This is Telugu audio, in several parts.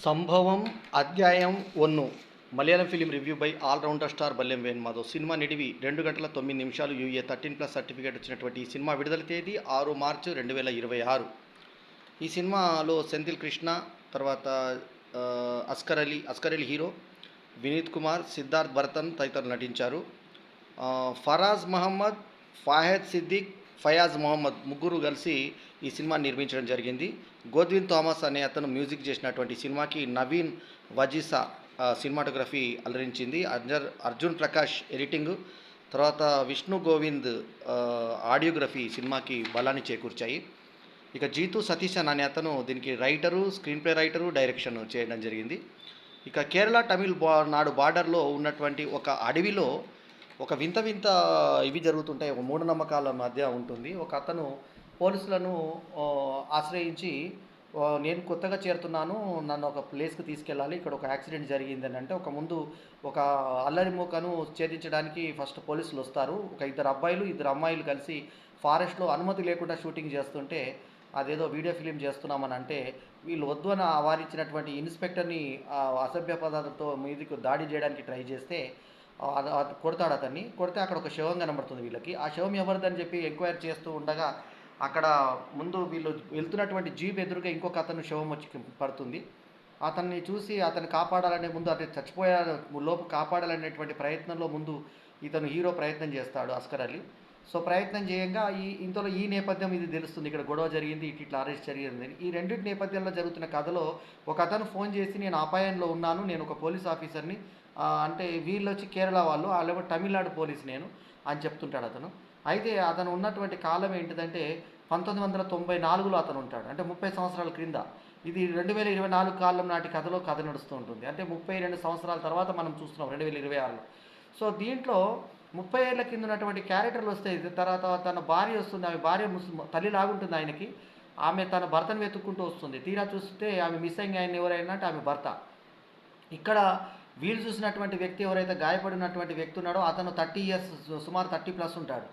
సంభవం అధ్యాయం 1 Malayalam film review by allrounder star Ballem Venumadhav. Cinema నిడివి 2 గంటల 9 నిమిషాలు. యూఏ 13+ సర్టిఫికేట్ వచ్చినటువంటి ఈ సినిమా విడుదల తేదీ 6 మార్చి 2026. ఈ సినిమాలో సెంథిల్ కృష్ణ, తర్వాత అస్కర్ అలీ హీరో, వినీత్ కుమార్, సిద్ధార్థ్ భరతన్ తదితరులు నటించారు. ఫరాజ్ మహమ్మద్, ఫాహెద్ సిద్దిక్, ఫయాజ్ మొహమ్మద్ ముగ్గురు కలిసి ఈ సినిమా నిర్మించడం జరిగింది. గోద్విన్ థామస్ అనే అతను మ్యూజిక్ చేసినటువంటి సినిమాకి నవీన్ వజీసా సినిమాటోగ్రఫీ అలరించింది. అర్జున్ ప్రకాష్ ఎడిటింగ్, తర్వాత విష్ణు గోవింద్ ఆడియోగ్రఫీ సినిమాకి బలాన్ని చేకూర్చాయి. ఇక జీతు సతీశన్ అనే అతను దీనికి writer, screen play writer, direction చేయడం జరిగింది. ఇక కేరళ తమిళ్ నాడు బార్డర్లో ఉన్నటువంటి ఒక అడవిలో ఒక వింత వింత ఇవి జరుగుతుంటాయి. ఒక మూఢనమ్మకాల మధ్య ఉంటుంది. ఒక అతను పోలీసులను ఆశ్రయించి, నేను కొత్తగా చేరుతున్నాను, నన్ను ఒక ప్లేస్కి తీసుకెళ్ళాలి, ఇక్కడ ఒక యాక్సిడెంట్ జరిగిందని అంటే, ఒక అల్లరి మూకను ఛేదించడానికి ఫస్ట్ పోలీసులు వస్తారు. ఒక ఇద్దరు అబ్బాయిలు, ఇద్దరు అమ్మాయిలు కలిసి ఫారెస్ట్లో అనుమతి లేకుండా షూటింగ్ చేస్తుంటే, అదేదో వీడియో ఫిలిం చేస్తున్నామని అంటే, వీళ్ళు వద్దు అని వారించినటువంటి ఇన్స్పెక్టర్ని అసభ్య పదార్థంతో మీదకి దాడి చేయడానికి ట్రై చేస్తే కొడతాడు. అతన్ని కొడితే అక్కడ ఒక శవం కనబడుతుంది వీళ్ళకి. ఆ శవం ఎవరిదని చెప్పి ఎంక్వైరీ చేస్తూ ఉండగా అక్కడ ముందు వీళ్ళు వెళ్తున్నటువంటి జీప్ ఎదురుగా ఇంకొక అతను శవం వచ్చి పడుతుంది. అతన్ని చూసి అతన్ని కాపాడాలనే ముందు అతను చచ్చిపోయే లోపు కాపాడాలనేటువంటి ప్రయత్నంలో ముందు ఇతను హీరో ప్రయత్నం చేస్తాడు, అస్కర్ అలీ. సో ప్రయత్నం చేయంగా ఇంతలో ఈ నేపథ్యం ఇది తెలుస్తుంది, ఇక్కడ గొడవ జరిగింది, ఇట్లా అరెస్ట్ జరిగింది. ఈ రెండింటి నేపథ్యంలో జరుగుతున్న కథలో ఒక అతను ఫోన్ చేసి, నేను అపాయంలో ఉన్నాను, నేను ఒక పోలీస్ ఆఫీసర్ని అంటే, వీళ్ళు వచ్చి కేరళ వాళ్ళు తమిళనాడు పోలీస్ నేను అని చెప్తుంటాడు అతను. అయితే అతను ఉన్నటువంటి కాలం ఏంటిదంటే 1994లో అతను ఉంటాడు, అంటే 30 సంవత్సరాల క్రింద. ఇది 2024 కాలం నాటి కథ నడుస్తూ ఉంటుంది. అంటే 32 సంవత్సరాల తర్వాత మనం చూస్తున్నాం 2026లో. సో దీంట్లో 30 ఏళ్ల కింద ఉన్నటువంటి క్యారెక్టర్లు వస్తాయి. తర్వాత తన భార్య వస్తుంది. ఆమె భార్య తల్లి లాగుంటుంది ఆయనకి. ఆమె తన భర్తను వెతుక్కుంటూ వస్తుంది. తీరా చూస్తే ఆమె మిస్సింగ్ ఆయన ఎవరైనా అంటే ఆమె భర్త. ఇక్కడ వీళ్ళు చూసినటువంటి వ్యక్తి ఎవరైతే గాయపడినటువంటి వ్యక్తి ఉన్నాడో అతను 30 ఇయర్స్, సుమారు 30+ ఉంటాడు.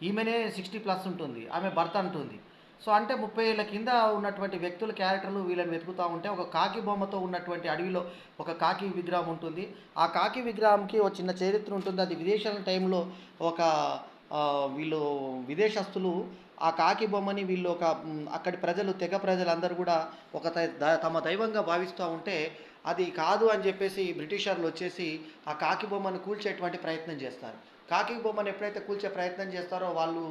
ఈమెనే 60+ ఉంటుంది, ఆమె భర్త అంటుంది. సో అంటే 30 ఏళ్ళ కింద ఉన్నటువంటి వ్యక్తుల క్యారెక్టర్లు వీళ్ళని వెతుకుతూ ఉంటే, ఒక కాకి బొమ్మతో ఉన్నటువంటి అడవిలో ఒక కాకి విగ్రహం ఉంటుంది. ఆ కాకి విగ్రహంకి ఒక చిన్న చరిత్ర ఉంటుంది. అది విదేశాల టైంలో ఒక వీళ్ళు విదేశస్తులు ఆ కాకి బొమ్మని వీళ్ళు అక్కడి తెగ ప్రజలందరూ కూడా తమ దైవంగా భావిస్తూ ఉంటే, అది కాదు అని చెప్పేసి బ్రిటిషర్లు వచ్చేసి ఆ కాకి బొమ్మను కూల్చేటువంటి ప్రయత్నం చేస్తారు. కాకి బొమ్మను ఎప్పుడైతే కూల్చే ప్రయత్నం చేస్తారో వాళ్ళు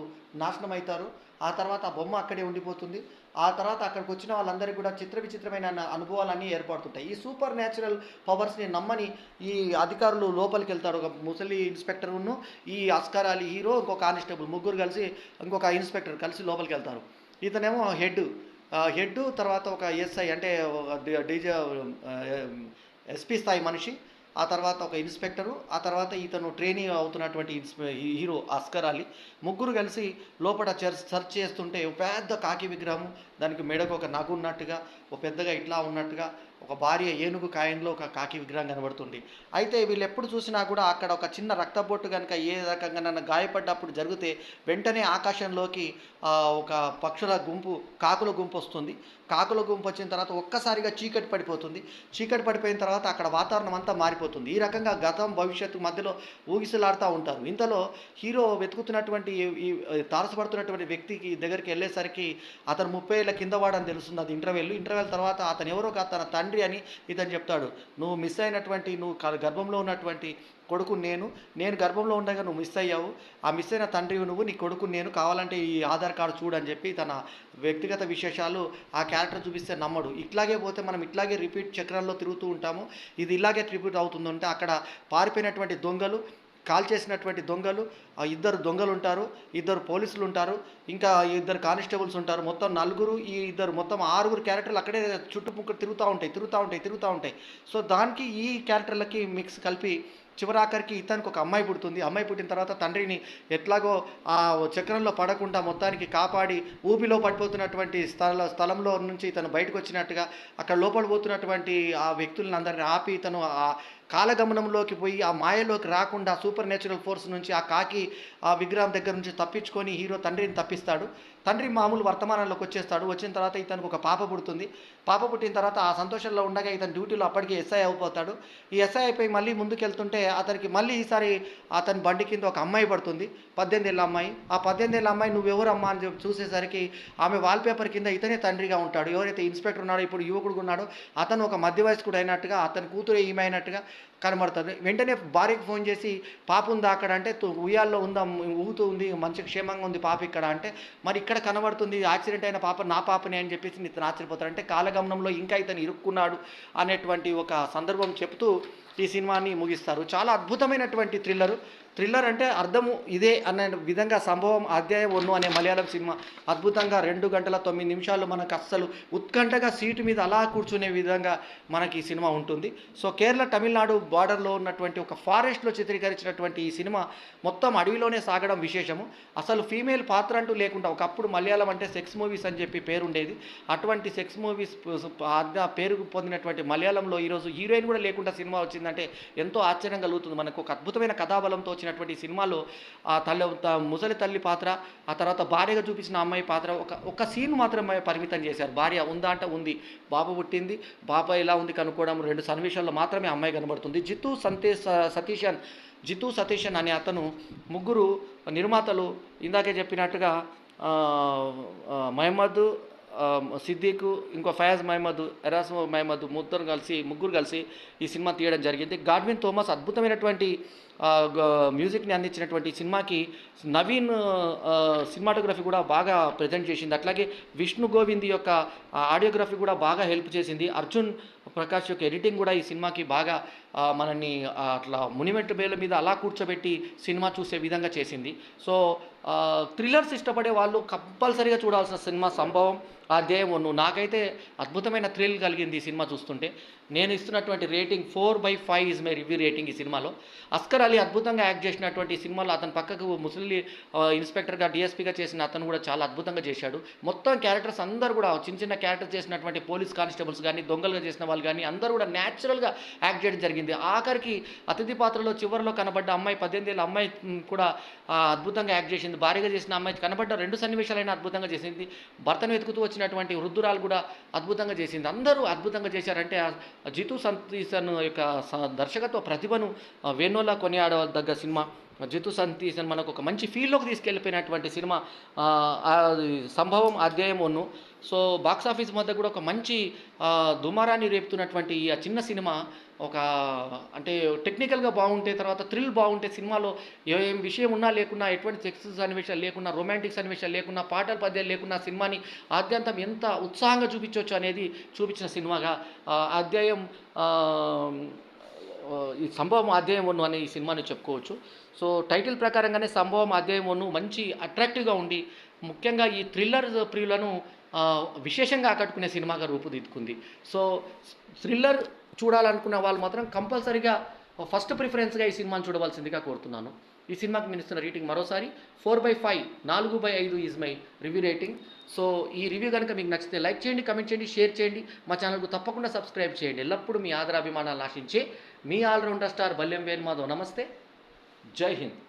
నాశనం అవుతారు. ఆ తర్వాత ఆ బొమ్మ అక్కడే ఉండిపోతుంది. ఆ తర్వాత అక్కడికి వచ్చిన వాళ్ళందరికీ కూడా విచిత్రమైన అనుభవాలన్నీ ఏర్పడుతుంటాయి. ఈ సూపర్ న్యాచురల్ పవర్స్ని నమ్మని ఈ అధికారులు లోపలికి వెళ్తారు. ఒక ముసలి ఇన్స్పెక్టర్ను, ఈ అస్కర్ అలీ హీరో, ఇంకో కానిస్టేబుల్ ముగ్గురు కలిసి, ఇంకొక ఇన్స్పెక్టర్ కలిసి లోపలికి వెళ్తారు. ఇతనేమో హెడ్, తర్వాత ఒక ఎస్ఐ అంటే ఎస్పీ స్థాయి మనిషి, ఆ తర్వాత ఒక ఇన్స్పెక్టరు, ఆ తర్వాత ఇతను ట్రైనీ అవుతున్నటువంటి హీరో అస్కర్ అలీ, ముగ్గురు కలిసి లోపల సెర్చ్ చేస్తుంటే పెద్ద కాకి విగ్రహం, దానికి మెడకు ఒక నగు ఉన్నట్టుగా, ఒక పెద్దగా ఇట్లా ఉన్నట్టుగా ఒక భార్య ఏనుగు కాయంలో ఒక కాకి విగ్రహం కనబడుతుంది. అయితే వీళ్ళు ఎప్పుడు చూసినా కూడా అక్కడ ఒక చిన్న రక్తబొట్టు కనుక ఏ రకంగా నన్ను గాయపడ్డప్పుడు జరిగితే వెంటనే ఆకాశంలోకి ఒక కాకుల గుంపు వస్తుంది. కాకుల గుంపు వచ్చిన తర్వాత ఒక్కసారిగా చీకటి పడిపోతుంది. చీకటి పడిపోయిన తర్వాత అక్కడ వాతావరణం అంతా మారిపోతుంది. ఈ రకంగా గతం భవిష్యత్తు మధ్యలో ఊగిసలాడుతూ ఉంటారు. ఇంతలో హీరో వెతుకుతున్నటువంటి ఈ తారసపడుతున్నటువంటి వ్యక్తికి దగ్గరికి వెళ్ళేసరికి అతను 30 ఏళ్ళ కింద వాడని తెలుస్తుంది. అది ఇంటర్వెల్ తర్వాత అతను ఎవరో తన తండ్రి అని ఇతను చెప్తాడు. నువ్వు మిస్ అయినటువంటి, నువ్వు గర్భంలో ఉన్నటువంటి కొడుకు నేను గర్భంలో ఉండగా నువ్వు మిస్ అయ్యావు, ఆ మిస్ అయిన తండ్రివి నువ్వు, నీ కొడుకు నేను, కావాలంటే ఈ ఆధార్ కార్డు చూడని చెప్పి తన వ్యక్తిగత విశేషాలు ఆ క్యారెక్టర్ చూపిస్తే నమ్మడు. ఇట్లాగే పోతే మనం ఇట్లాగే రిపీట్ చక్రాల్లో తిరుగుతూ ఉంటాము. ఇది ఇలాగే రిపీట్ అవుతుందంటే అక్కడ పారిపోయినటువంటి దొంగలు, కాల్ చేసినటువంటి దొంగలు, ఇద్దరు దొంగలు ఉంటారు, ఇద్దరు పోలీసులు ఉంటారు, ఇంకా ఇద్దరు కానిస్టేబుల్స్ ఉంటారు. మొత్తం నలుగురు, ఈ ఇద్దరు, మొత్తం 6 క్యారెక్టర్లు అక్కడే చుట్టుముక్క తిరుగుతూ ఉంటాయి. సో దానికి ఈ క్యారెక్టర్లకి మిక్స్ కలిపి చివరాఖరికి ఇతనికి ఒక అమ్మాయి పుడుతుంది. అమ్మాయి పుట్టిన తర్వాత తండ్రిని ఎట్లాగో ఆ చక్రంలో పడకుండా మొత్తానికి కాపాడి, ఊపిలో పడిపోతున్నటువంటి స్థలంలో నుంచి ఇతను బయటకు వచ్చినట్టుగా అక్కడ లోపల పోతున్నటువంటి ఆ వ్యక్తులను అందరిని ఆపి ఇతను ఆ కాలగమనంలోకి పోయి ఆ మాయలోకి రాకుండా సూపర్ న్యాచురల్ ఫోర్స్ నుంచి ఆ కాకి ఆ విగ్రహం దగ్గర నుంచి తప్పించుకొని హీరో తండ్రిని తప్పిస్తాడు. తండ్రి మామూలు వర్తమానంలోకి వచ్చేస్తాడు. వచ్చిన తర్వాత ఇతనికి ఒక పాప పుడుతుంది. పాప పుట్టిన తర్వాత ఆ సంతోషంలో ఉండగా ఇతను డ్యూటీలో అప్పటికి ఎస్ఐ అయిపోతాడు. ఈ ఎస్ఐ అయిపోయి మళ్ళీ ముందుకెళ్తుంటే అతనికి మళ్ళీ ఈసారి అతని బండి కింద ఒక అమ్మాయి పడుతుంది, 18 ఏళ్ళ అమ్మాయి. ఆ 18 ఏళ్ళ అమ్మాయి నువ్వెవరు అమ్మా అని చెప్పి చూసేసరికి ఆమె వాల్పేపర్ కింద ఇతనే తండ్రిగా ఉంటాడు. ఎవరైతే ఇన్స్పెక్టర్ ఉన్నాడో ఇప్పుడు యువకుడు ఉన్నాడో అతను ఒక మధ్య వయస్కుడు అయినట్టుగా, అతని కూతురు ఈమె అయినట్టుగా కనబడుతుంది. వెంటనే భార్యకి ఫోన్ చేసి పాప ఉందా అక్కడ అంటే, ఉయ్యాల్లో ఉందా, ఊగుతూ ఉంది, మంచి క్షేమంగా ఉంది పాప ఇక్కడ అంటే, మరి ఇక్కడ కనబడుతుంది యాక్సిడెంట్ అయిన పాప నా పాపనే అని చెప్పేసి ఇతను ఆశ్చర్యపోతాడు. అంటే కాలగమనంలో ఇంకా ఇతను ఇరుక్కున్నాడు అనేటువంటి ఒక సందర్భం చెప్తూ ఈ సినిమాని ముగిస్తారు. చాలా అద్భుతమైనటువంటి థ్రిల్లర్ అంటే అర్థము ఇదే అనే విధంగా సంభవం అధ్యాయం 1 అనే మలయాళం సినిమా అద్భుతంగా 2 గంటల 9 నిమిషాలు మనకు అస్సలు ఉత్కంఠగా సీటు మీద అలా కూర్చునే విధంగా మనకి ఈ సినిమా ఉంటుంది. సో కేరళ తమిళనాడు బార్డర్లో ఉన్నటువంటి ఒక ఫారెస్ట్లో చిత్రీకరించినటువంటి ఈ సినిమా మొత్తం అడవిలోనే సాగడం విశేషము. అసలు ఫీమేల్ పాత్ర అంటూ లేకుండా, ఒకప్పుడు మలయాళం అంటే సెక్స్ మూవీస్ అని చెప్పి పేరుండేది. అటువంటి సెక్స్ మూవీస్ పేరు పొందినటువంటి మలయాళంలో ఈరోజు హీరోయిన్ కూడా లేకుండా సినిమా వచ్చిందంటే ఎంతో ఆశ్చర్యం కలుగుతుంది. మనకు ఒక అద్భుతమైన కథాబలంతో వచ్చినటువంటి సినిమాలో ఆ ముసలి తల్లి పాత్ర, ఆ తర్వాత భార్యగా చూపించిన అమ్మాయి పాత్ర ఒక సీన్ మాత్రమే పరిమితం చేశారు. భార్య ఉందా అంటే ఉంది, బాబు పుట్టింది, బాబా ఎలా ఉంది కనుక్కోవడం, 2 సన్నివేశాల్లో మాత్రమే అమ్మాయి కనబడుతుంది. జితు సతీషన్ అనే అతను, ముగ్గురు నిర్మాతలు ఇందాకే చెప్పినట్టుగా మహమ్మద్ సిద్దిక్, ఇంకో ఫయాజ్ మహమ్మద్, ఎరాస్ మహమ్మద్ ముగ్గురు కలిసి ఈ సినిమా తీయడం జరిగింది. గాడ్విన్ థోమస్ అద్భుతమైనటువంటి మ్యూజిక్ని అందించినటువంటి సినిమాకి నవీన్ సినిమాటోగ్రఫీ కూడా బాగా ప్రజెంట్ చేసింది. అట్లాగే విష్ణు గోవింద్ యొక్క ఆడియోగ్రఫీ కూడా బాగా హెల్ప్ చేసింది. అర్జున్ ప్రకాష్ యొక్క ఎడిటింగ్ కూడా ఈ సినిమాకి బాగా మనల్ని అట్లా మునిమెట్టు బేల మీద అలా కూర్చోబెట్టి సినిమా చూసే విధంగా చేసింది. సో థ్రిల్లర్స్ ఇష్టపడే వాళ్ళు కంపల్సరీగా చూడాల్సిన సినిమా సంభవం అధ్యాయం 1. నాకైతే అద్భుతమైన థ్రిల్ కలిగింది ఈ సినిమా చూస్తుంటే. నేను ఇస్తున్నటువంటి rating 4/5 is my review rating ఈ సినిమాలో. అస్కర్ అలీ అద్భుతంగా యాక్ట్ చేసినటువంటి ఈ సినిమాలో అతని పక్కకు ముసలి ఇన్స్పెక్టర్గా డిఎస్పీగా చేసిన అతను కూడా చాలా అద్భుతంగా చేశాడు. మొత్తం క్యారెక్టర్స్ అందరూ కూడా చిన్న క్యారెక్టర్స్ చేసినటువంటి పోలీస్ కానిస్టేబుల్స్ కానీ, దొంగలుగా చేసిన వాళ్ళు కానీ అందరూ కూడా న్యాచురల్గా యాక్ట్ చేయడం జరిగింది. ఆఖరికి అతిథి పాత్రలో చివరిలో కనబడ్డ అమ్మాయి, 18 ఏళ్ళ అమ్మాయి కూడా అద్భుతంగా యాక్ట్ చేసింది. భారీగా చేసిన అమ్మాయి కనబడ్డ 2 సన్నివేశాలైనా అద్భుతంగా చేసింది. భర్తను వెతుకుతూ వచ్చినటువంటి వృద్ధురాలు కూడా అద్భుతంగా చేసింది. అందరూ అద్భుతంగా చేశారంటే జితు సంతీసన్ యొక్క దర్శకత్వ ప్రతిభను వేణోలా కొనియాడదగ్గ సినిమా. జితు సంతీసన్ మనకు ఒక మంచి ఫీల్డ్లోకి తీసుకెళ్ళిపోయినటువంటి సినిమా సంభవం అధ్యాయం 1. సో బాక్సాఫీస్ మధ్య కూడా ఒక మంచి దుమారాన్ని రేపుతున్నటువంటి ఈ చిన్న సినిమా ఒక అంటే టెక్నికల్గా బాగుంటే, తర్వాత థ్రిల్ బాగుంటే, సినిమాలో ఏం విషయం ఉన్నా లేకున్నా, ఎటువంటి సెక్స్ సన్నివేశాలు లేకున్నా, రొమాంటిక్ సన్నివేశాలు లేకున్నా, పాటల పద్యాలు లేకున్నా సినిమాని ఆద్యంతం ఎంత ఉత్సాహంగా చూపించవచ్చు అనేది చూపించిన సినిమాగా అధ్యాయం ఈ సంభవం అధ్యాయం 1 అనే ఈ సినిమాని చెప్పుకోవచ్చు. సో టైటిల్ ప్రకారంగానే సంభవం అధ్యాయం 1 మంచి అట్రాక్టివ్గా ఉండి, ముఖ్యంగా ఈ థ్రిల్లర్ ప్రియులను విశేషంగా ఆకట్టుకునే సినిమాగా రూపుదిద్దుకుంది. సో థ్రిల్లర్ చూడాలనుకున్న వాళ్ళు మాత్రం కంపల్సరీగా ఫస్ట్ ప్రిఫరెన్స్గా ఈ సినిమాని చూడవలసిందిగా కోరుతున్నాను. ఈ సినిమాకి నేను ఇస్తున్న రేటింగ్ మరోసారి 4/5, 4/5 is my review rating. So ఈ రివ్యూ కనుక మీకు నచ్చితే లైక్ చేయండి, కమెంట్ చేయండి, షేర్ చేయండి. మా ఛానల్కు తప్పకుండా సబ్స్క్రైబ్ చేయండి. ఎల్లప్పుడూ మీ ఆదరాభిమానాలు ఆశించే మీ ఆల్రౌండర్ స్టార్ బల్లెం వేణు మాధవ్. నమస్తే, జై హింద్.